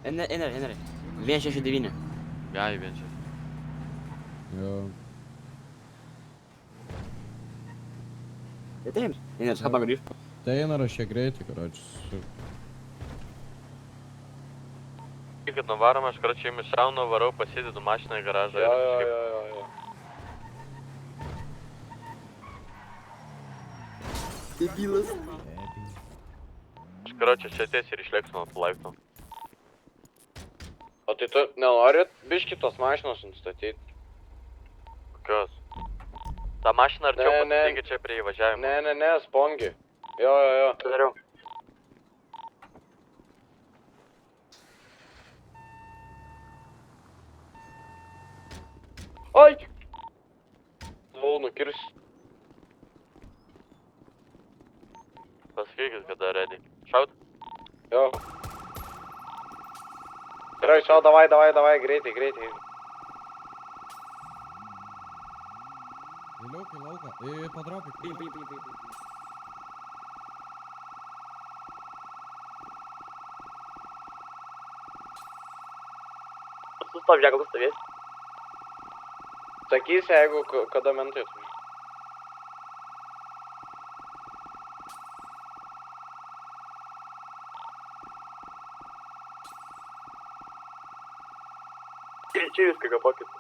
Eina. 169. Gai vienčias. Jo. Taip. Eina, skamba grįžt. Tai eina rašė greitai, karočius. Kad nuvarom, aš karočiui jums šaunu, varau, pasėdėdu mašiną į garažą. Jo. Debilas. Aš karočiui čia ties ir išlėksiu nuo laiptų. O tai tu nenorit biškį tos mašinos nustatyti? Kokios? Ta mašina arčiau Ne, ne. pasitikė čia prie įvažiavimo. Ne, spongi. Jo. Padariau. Ai! Buvau nukirs. Pasakykit, kada ready. Šaut? Jo. Gerai, šau, davai, greitai. Vėliau, kai lauką. Padropik. Sustok, ženklas stovės. Sakysi, jeigu kada mentai atvažiuoja. Čia viską kapokit.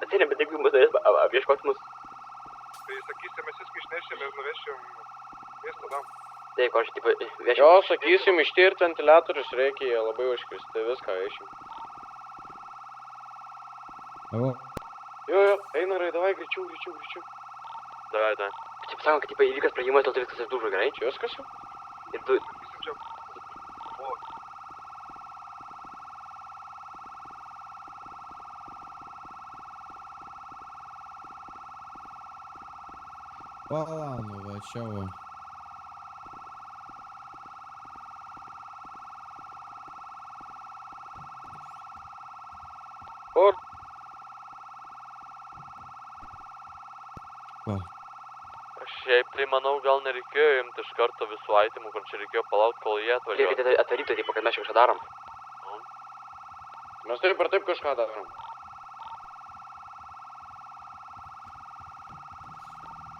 Atsėlėm, bet jeigu mus norės apieškoti mus. Tai sakysim, mes viską išnešim ir nuvešim miesto dam. Taip, aš tipo vešim. Jo, sakysim, ištirti ventiliatorius reikia, jie labai užkristi, viską vešim. O, Jo, einarai, davai, greičiau. Davai. Čia pasakom, kad tipo įvykęs praėjimas, dėl to viskas išdužo, gerai? Čia viskas jau? Ir tu... Sakysim, čia... O, nu va, čia va. Kur? Va. Aš šiaip tai manau, gal nereikėjo imti iš karto visų aitimų, kur čia reikėjo palaukti, kol jie atvažiuoja. Reikia atvaryti, tipo, kad mes čia kažką darom. Mes taip ir taip kažką darom.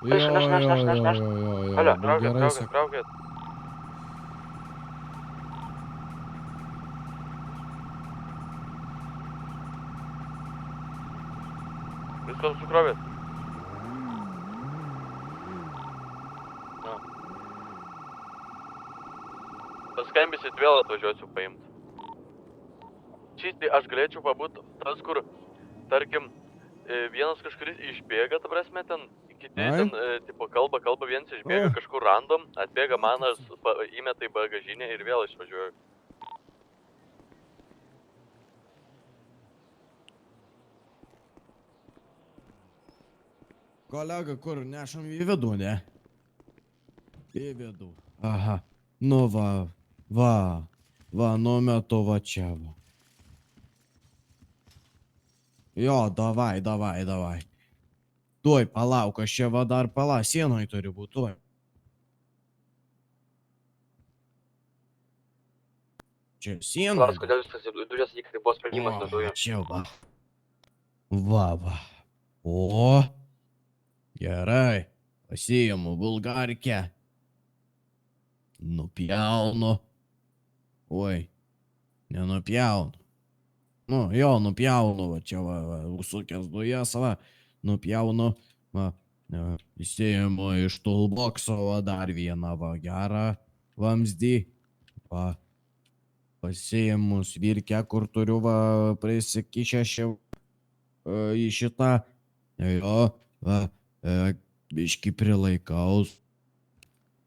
Neš. Jo. Alio, Nu, gerai, Traukit. Viskas sukrovėt. Paskambinsit vėl atvažiuosiu paimt. Čistai aš galėčiau pabūt tas, kur, tarkim, vienas kažkuris išbėga, ta prasme, ten, kiti ten, tipo, kalba, vienas išbėga kažkur random, atbėga manas, įmeta į bagažinę ir vėl išvažiuoja. Kolega, kur nešam į vidų, ne? Į vidų. Aha. Nu va, numetu va čia va. Jo, davai. Tuoj, palauk, aš čia va dar sienoj turi būt, tuoj. Čia siena. Klaus, kodėl viskas dužęs, lyg tai buvo sprendimas nuo dujų. Čia va. Va. O. Gerai. Pasiimu bulgarkę. Nupjaunu. Oi. Nenupjaunu. Nu, jo, nupjaunu, va čia va, užsukęs dujas, va. Nupjaunu. Va. Įsiimu iš toolboxo, va, dar vieną, va, gerą vamzdį. Va. Pasiimu svirkę, kur turiu, va, prisikišęs į šitą. Jo, va, biški prilaikaus.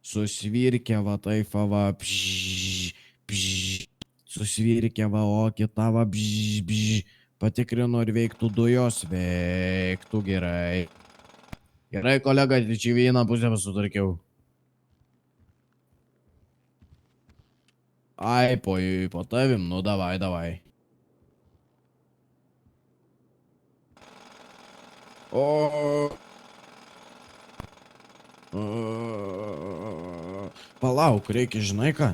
Susvirkė, va, taip, va, susvirkė, va, o kita, va, patikrinu, ar veiktų dujos, veiktų gerai. Gerai, kolega, čia vieną pusę sutvarkiau. Ai, po tavim, nu, davai. O. Palauk, reikia, žinai ką?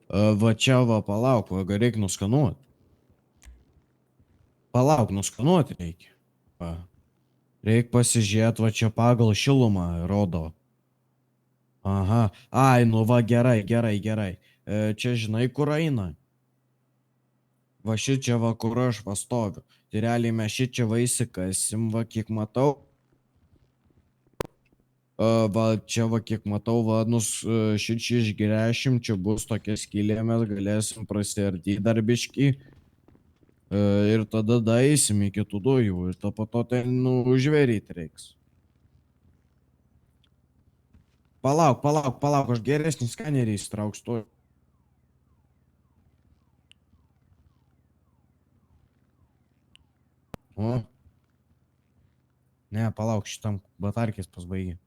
Va čia va, palauk, va, reikia nuskanuoti. Palauk, nuskanuoti reikia. Va. Reikia pasižiūrėti, va čia pagal šilumą rodo. Aha, ai, nu va, gerai. Čia žinai, kur eina? Va šičia va, kur aš pastoviu. Tai realiai mes šičia va įsikasim, va, kiek matau. Va, čia va, kiek matau, va, šičia išgręšim, čia bus tokia skylė, mes galėsim prasiardyti darbiškį. Ir tada daeisim iki tų dujų ir to po to ten, nu, užveryti reiks. Palauk, aš geresnį skanerį įsitrauksiu. O. Ne, palauk, šitam batarkės pasbaigė.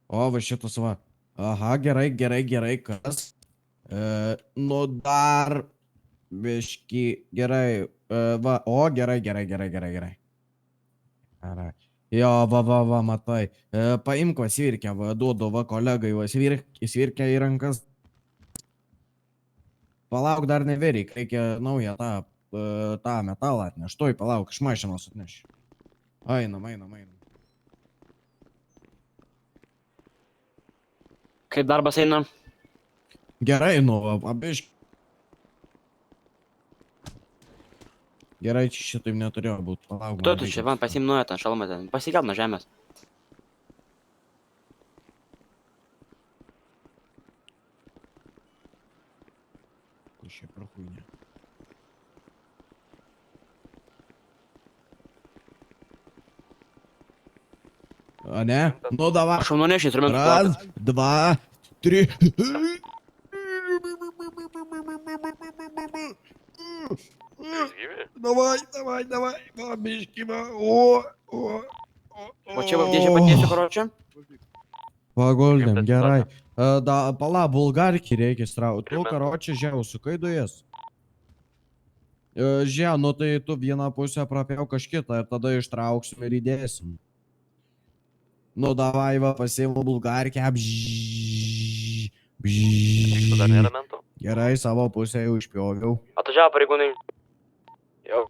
O, va šitas va. Aha, gerai, kas? Nu dar biški, gerai. Va, o, gerai. Gerai. Jo, va, matai. Paimk va svirkę, va, duodu va kolegai va svirkę į rankas. Palauk, dar neveryk, reikia naują tą metalą atneš. Tuoj, palauk, iš mašinos atneš. Einam. Kaip darbas eina? Gerai, nu, abiški. Gerai, čia šitaip neturėjo būti. Palauk. Tu čia, man pasim nuoja ten šalmą ten. Pasikelt nuo žemės. Kur šia per chuйня? A ne? Nu, davai. Aš jau nunešiu instrumentų. Раз, два, три. Давай, бабишки, о. O čia valdėžiai padėsiu, karočią? Paguldėm, gerai. Da, pala, bulgarkį reikia strauti. Tu, karočią, žiau, sukai dujas. Žiau, nu tai tu vieną pusę prapjauk kažkitą ir tada ištrauksim ir įdėsim. Nu, davai, va, pasiimu bulgarkę, Dar nėra mento. Gerai, savo pusę jau išpjoviau. Atvažiavo pareigūnai. Jau.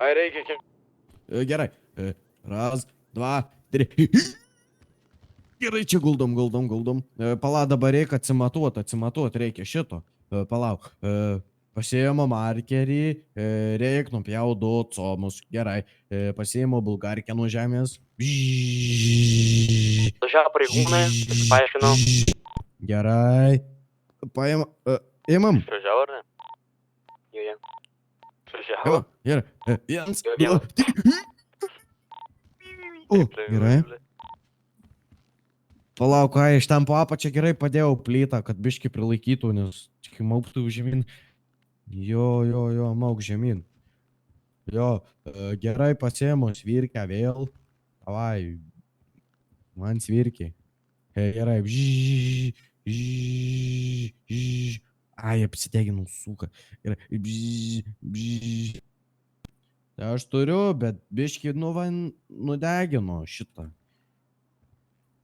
Ai, reikia kiek. Gerai. Raz, dva, tri. Gerai, čia guldom. Pala, dabar reikia atsimatuot reikia šito. Palauk. Pasiėmą markerį, reikia nupjaut du comus. Gerai. Pasiėmą bulgarkę nuo žemės. Atvažiavo pareigūnai, paaiškinau. Gerai. Imam. Išvažiavo ar ne? Joje. Išvažiavo. Gerai. Vienas, du, trys. O, gerai. Palauk, iš ten po apačią gerai padėjau plytą, kad biški prilaikytų, nes tik mauktų žemyn. Jo, mauk žemyn. Jo, gerai pasiėmu svirkę vėl. Davai, man svirkė. Gerai, ai, apsideginu, suka. Gerai, tai aš turiu, bet biški nudegino šitą.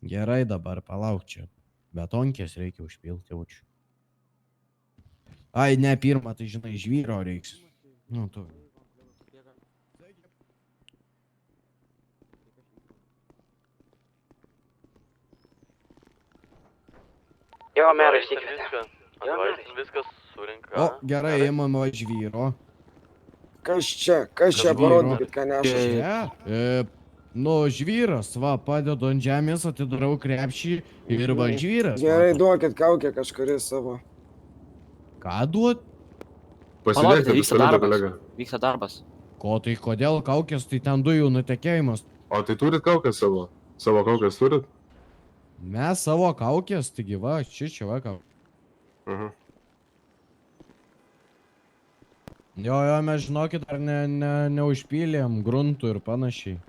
Gerai dabar, palauk čia. Betonkės reikia užpilti jaučiu. Ai, ne pirmą, tai žinai, žvyro reiks. Nu, tu. Jo, merai, Atvažiuosim išsikvietė. Atvažiuosim viskas surinka. O, gerai, imam va žvyro. Kas čia Žvyro. parodykit, ką neša. Čia, nu, žvyras, va, padedu ant žemės, atidarau krepšį ir va žvyras. Gerai, matot. duokit kaukę kažkuris savo. Ką duot? Palaukite, Pasidėkite vyksta pistoletą, darbas. kolega. Vyksta darbas. Ko tai, kodėl kaukės, tai ten dujų nutekėjimas. O tai turit kaukę savo? Savo kaukės turit? Mes savo kaukės, taigi va, čia va kaukės. Jo, mes žinokit, ar neužpylėm gruntų ir panašiai.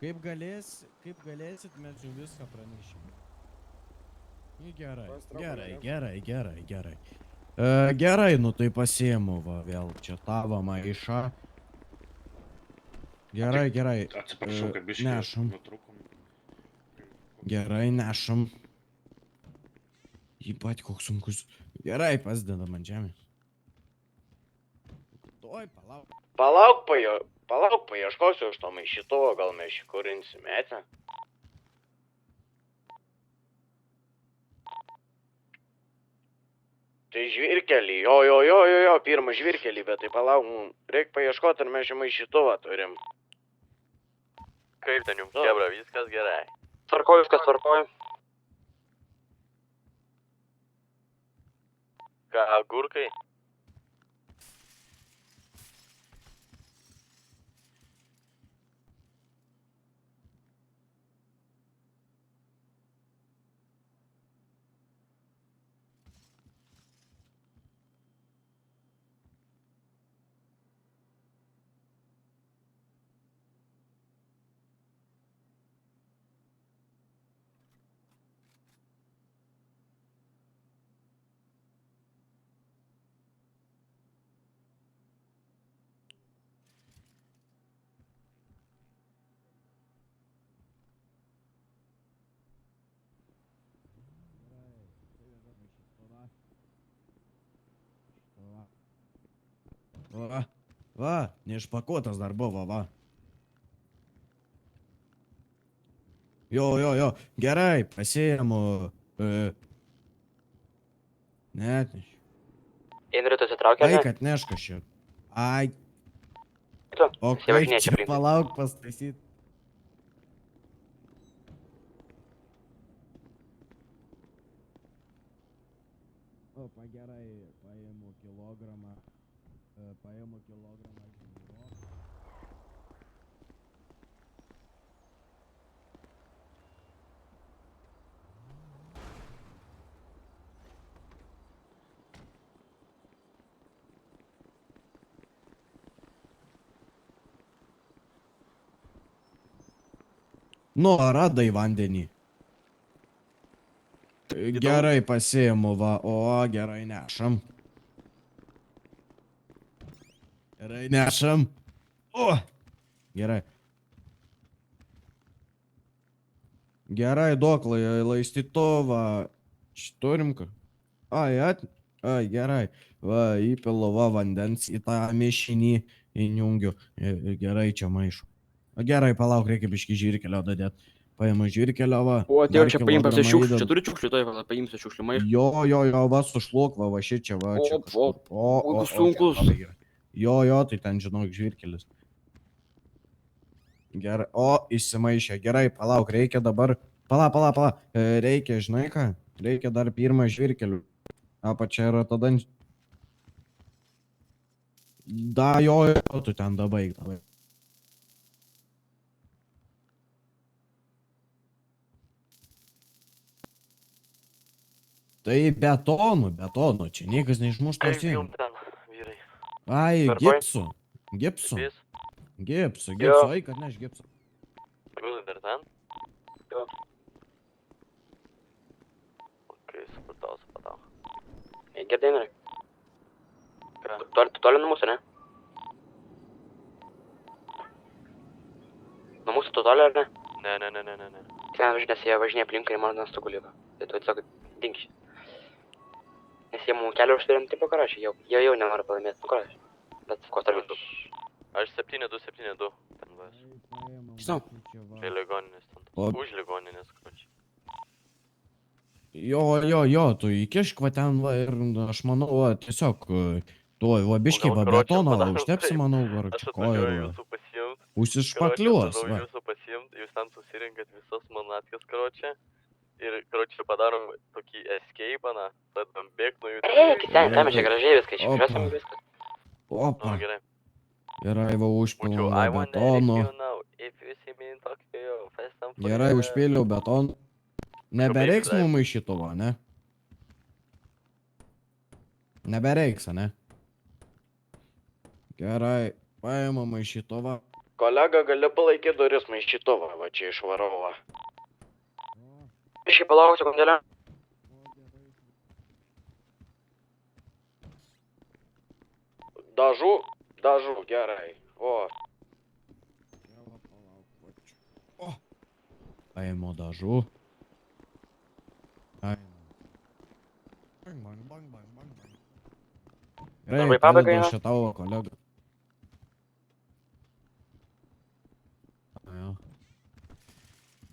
Kaip galėsit, mes jau viską pranešim. Gerai. Gerai, nu tai pasiėmu, va, vėl čia tavo maišą. Gerai, gerai. Atsiprašau, kad biškai Nešam. nutrūkom. Gerai, nešam. Ypač koks sunkus. Gerai, pasideda man žemė. Tuoj, palauk. Palauk, paieškosiu už to maišytuvo, gal mes šį kur insimetę. Tai žvirkelį, jo, pirmą žvirkelį, bet tai palauk, reikia paieškoti, ar mes šį maišytuvą turim. Kaip ten jums, kebra, viskas gerai. Tvarkoju, viskas tvarkoju. Ką, agurkai? Va, neišpakuotas dar buvo, va. Jo, gerai, pasiimu. Neatnešiu. Indrė, tu atsitraukė, Ai, ne? kad neškašiu. Ai. Tu, O kaip įsivažinėk čia aplinkui. palauk pastaisyt? Opa, gerai, paimu kilogramą žindyvo. Nu, radai vandenį. Gerai pasiimu, va, o, gerai nešam. Gerai nešam. O, gerai. Gerai, duok laistytuvą. Turim ką? Ai, gerai. Va, įpilu va vandens į tą mišinį, įjungiu. Gerai, čia maišu. Gerai, palauk, reikia biškį žirkelio dadėt. Paimu žirkelio, va. O, atėjau dar čia paimsiu kilogramą šiukšlių. įdedu. Čia turiu šiukšlių, tai paimsiu šiukšlių maišą. Jo, va, sušluok, va, šičia, va, čia kažkur. O, sunkus. Labai gerai. Jo, tai ten, žinok, žvirkelis. Gerai, o, išsimaišė, gerai, palauk, reikia dabar, pala, reikia, žinai ką, reikia dar pirmą žvirkelių. Apačia yra tada... Jo, tu ten dabaig. Tai betonu, čia niekas neišmuš to Kaip sienų. jums ten, vyrai? Ai, Tvarkoj? gipsu, Vis? ai, kad neš gipsu. Jūs dar ten? Jo. Ok, supratau. Girdai, Indrė? Ką? Tu toli nuo mūsų, ne? Nuo mūsų tu toli, ar ne? Ne. Ten, nes jie važinėja aplinkui ir man ant stogų liko. Tai tu tiesiog dinkši. Nes jie mums kelią užturėm tipo karašį, jau nenori pralaimėti, nu karašį. Bet ko tarp. Aš 7-2. Ten vas. Žinau. Prie ligoninės ten. O- Už ligoninės, kročiai. Jo, tu įkišk va ten, va, ir aš manau, va, tiesiog, tu, va, biškai, va, O gal, karoče, betono padarom užtepsi, taip. manau, ar Aš čia ko atvažiuoju ir jūsų pasiimt. užsišpakliuos, Karoče, va. jūsų pasiimt, jūs ten susirinkat visas manatkės, karoče. Ir, karoče, padarom tokį escape, na, tada bėg nuo jų. Eik, ten, čia gražiai viską, Opa. išviesiam viską. Opa, Nu, gerai. gerai, va, užpilau Būčiau, va, I wonder if betonu. you know, if you see me in Tokyo, fast and Gerai, furious. užpiliau betonu. Nebereiks Skubiai, mum šito, va, ne? Nebereiks, ne? Gerai, paima maišytovą. Kolega, gali palaikyti duris maišytuvą, va čia išvarau, va. Iškai palauk sekundėlę. Dažų, gerai, o. Paimu dažų. Einu. Bang, bang, bang, bang, bang, bang. Darbai Gerai, pabaigai, pradedu ne? aš tavo kolegą. Jo.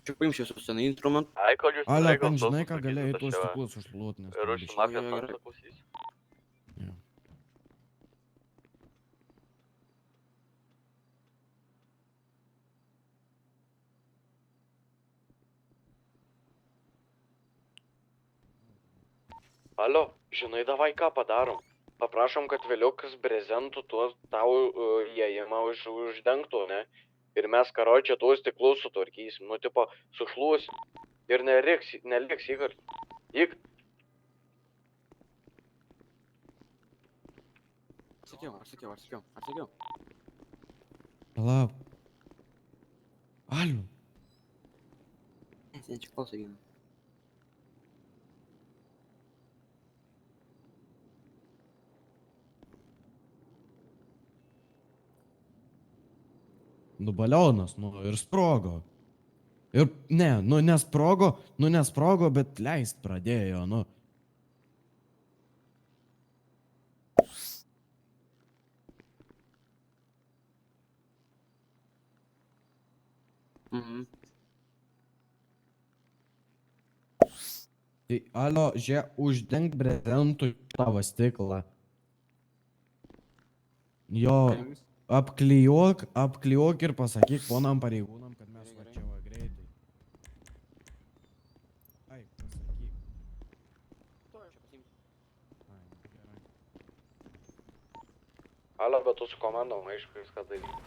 Čia paimsiu su senai instrumentu. Ai, kol jūs Ale, gal ten žinai, ką sutvarkysit, galėjai aš tuos čia va stiklus užšluot, nes ten ruošiu biškį. naktį Jo, gerai. klausysiu. Jo. Alio, žinai, davai ką padarom. Paprašom, kad vėliau kas brezentų tuos tau įėjimą uždengtų, ne? Ir mes karočią tuos stiklus sutvarkysim, nu tipo, sušluosim. Ir neliks įkart. Sakiau. Palauk. Aliu. Čia klausai vieną. Nu balionas, nu ir sprogo. Ir ne, nesprogo, bet leist pradėjo, nu. Mhm. Tai alio, uždenk brezentų tavo stiklą. Jo, apklijuok ir pasakyk ponam pareigūnam, kad mes va čia va greitai. Ai, pasakyk. Ai, gerai. Alio, bet tu su komandom, aišku, viską daryti.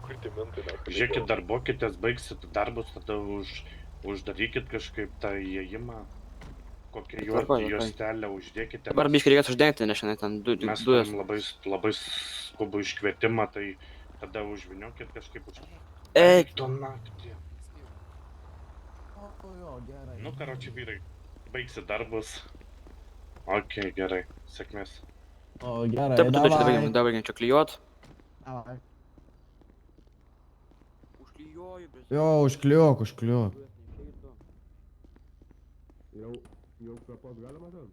Kur tie mentai, na? Žiūrėkit, darbuokitės, baigsit darbus, tada uždarykit kažkaip tą įėjimą. Kokią Tvarkoj, tvarkoj. juostelę uždėkite. Dabar biškai reikės uždengti, nes šiandien ten Mes dujas. turim labai skubų iškvietimą, tai tada užviniokit kažkaip už... Eik! Tu naktį. Nu, karoči, vyrai, baigsit darbus. Ok, gerai, sėkmės. O, gerai, Taip, tu čia dabar čia klijuot. Davai. Užklijuoju, bet... Jo, užklijuok. Jau kvėpuot galima ten?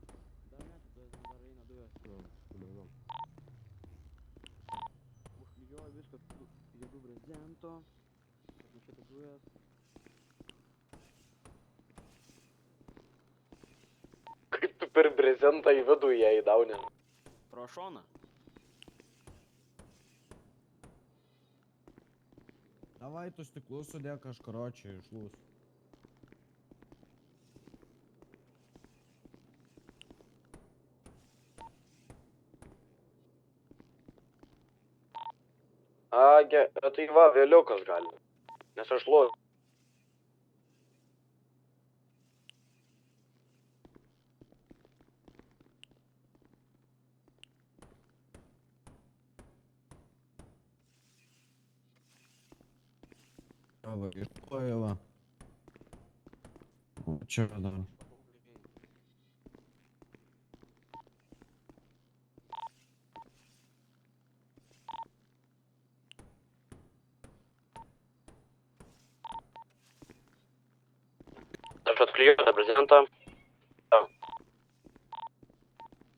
Užklijuoju viską, jėgų brezento. Atnešėte dujas. Kaip tu per brezentą į vidų ją įdauni? Pro šoną. Davai, tu stiklus sudėk kažkaro čia išlūs. Tai va, vėliau kas gali. Nes aš loju. Va, išloju va. O čia dar. Aš atklijuoju tą brezentą.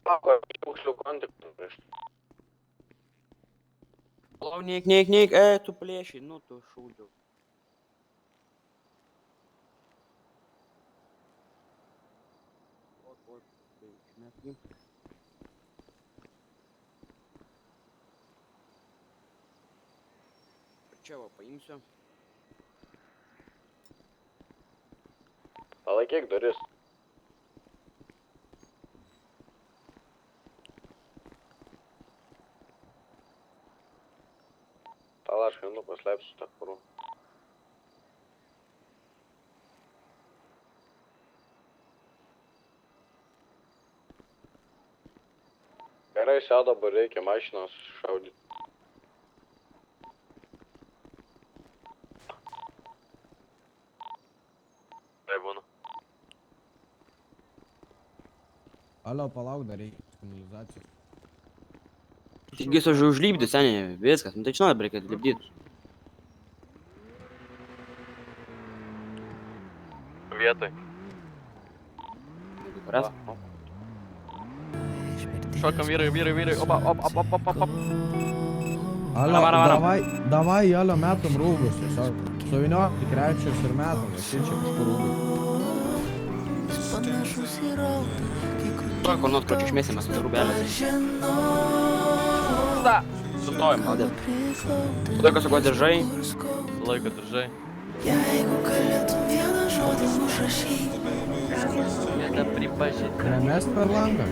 Sako, šiukšlių kontaktų prieš. Lau, neik, tu plėšiai, nu tu šūdžiau. Tai išmesk jį. Čia va paimsiu. Palaikyk duris. Palašk, nu paslėpsiu tą kurų. Gerai, sėdo, dabar reikia mašinos šaudyti. Tai būna. Alio, palauk, dar reikia signalizacijos. Taigi aš užlipdyti, seniai, viskas, nu tai žinau, dabar reikia lipdyti. Vietoj. Ras? Šokam vyrai, opa, op. Alio, Varom. davai, alio, metam rūbus, tiesiog. Suviniok į krepšius ir metam, visi čia kažkur rūbai. Kur nors kročių išmėsime su rūbelės. Sustojam, padėt. Laiko su kuo diržai. Laiko diržai. Vietą pripažinti. Nemest per langą.